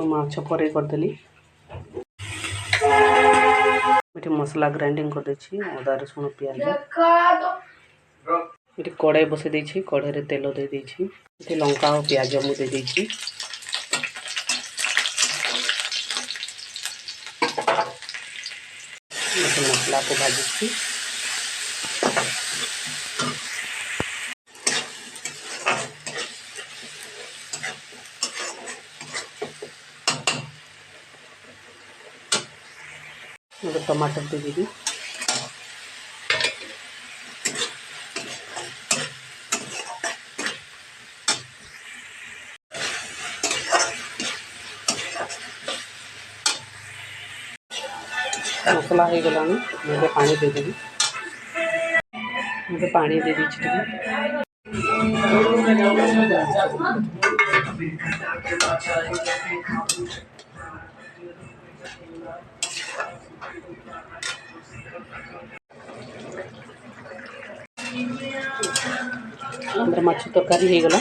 माछ पर करदेली मसला ग्राइंडिंग कर देछि अदा रसुण प्याज ये कड़ाई बसई देछि कड़ाई तेल दे देछि ये लंका और प्याज मु दे देछि मसला को भाजी टमाटर दे देवी मसला हो गला मुझे पानी दे देवी मुझे पानी दे दीजिए माछ तरकारी हो गला